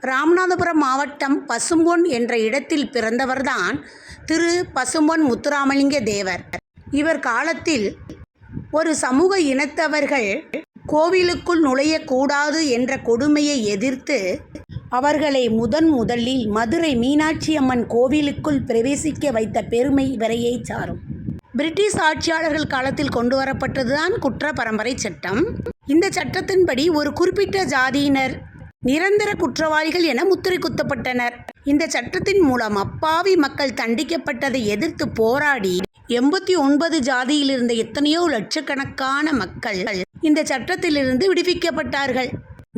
ராமநாதபுரம் மாவட்டம் பசும்பொன் என்ற இடத்தில் பிறந்தவர்தான் திரு பசும்பொன் முத்துராமலிங்க தேவர். இவர் காலத்தில் ஒரு சமூக இனத்தவர்கள் கோவிலுக்குள் நுழையக்கூடாது என்ற கொடுமையை எதிர்த்து அவர்களை முதலில் மதுரை மீனாட்சி அம்மன் கோவிலுக்குள் பிரவேசிக்க வைத்த பெருமை இவரையே சாரும். பிரிட்டிஷ் ஆட்சியாளர்கள் காலத்தில் கொண்டு வரப்பட்டதுதான் குற்ற பரம்பரை சட்டம். இந்த சட்டத்தின்படி ஒரு குறிப்பிட்ட ஜாதியினர் நிரந்தர குற்றவாளிகள் என முத்திரை குத்தப்பட்டனர். இந்த சட்டத்தின் மூலம் அப்பாவி மக்கள் தண்டிக்கப்பட்டதை எதிர்த்து போராடி 89 ஜாதியில் இருந்த எத்தனையோ லட்சக்கணக்கான மக்கள் இந்த சட்டத்திலிருந்து விடுவிக்கப்பட்டார்கள்.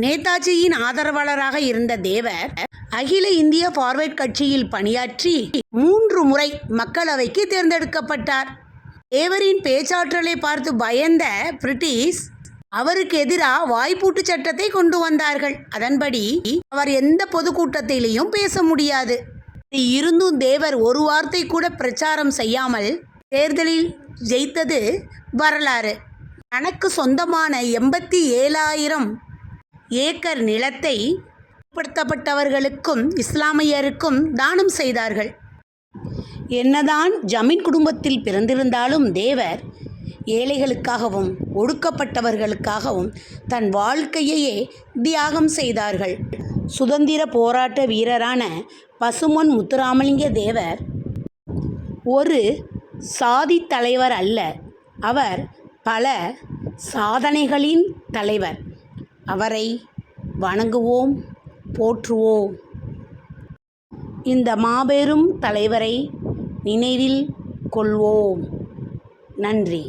நேதாஜியின் ஆதரவாளராக இருந்த தேவர் அகில இந்திய பார்வர்ட் கட்சியில் பணியாற்றி 3 முறை மக்களவைக்கு தேர்ந்தெடுக்கப்பட்டார். தேவரின் பேச்சாற்றலை பார்த்து பயந்த பிரிட்டிஷ் அவருக்கு எதிராக வாய்ப்பூட்டு சட்டத்தை கொண்டு வந்தார்கள். அதன்படி அவர் எந்த பொதுக்கூட்டத்திலையும் பேச முடியாது. இருந்தும் தேவர் ஒரு வார்த்தை கூட பிரச்சாரம் செய்யாமல் தேர்தலில் ஜெயித்தது வரலாறு. தனக்கு சொந்தமான 87,000 ஏக்கர் நிலத்தை பிற்படுத்தப்பட்டவர்களுக்கும் இஸ்லாமியருக்கும் தானம் செய்தார்கள். என்னதான் ஜமீன் குடும்பத்தில் பிறந்திருந்தாலும் தேவர் ஏழைகளுக்காகவும் ஒடுக்கப்பட்டவர்களுக்காகவும் தன் வாழ்க்கையையே தியாகம் செய்தார்கள். சுதந்திர போராட்ட வீரரான பசும்பொன் முத்துராமலிங்க தேவர் ஒரு சாதி தலைவர் அல்ல, அவர் பல சாதனைகளின் தலைவர். அவரை வணங்குவோம், போற்றுவோம். இந்த மாபெரும் தலைவரை நினைவில் கொள்வோம். நன்றி.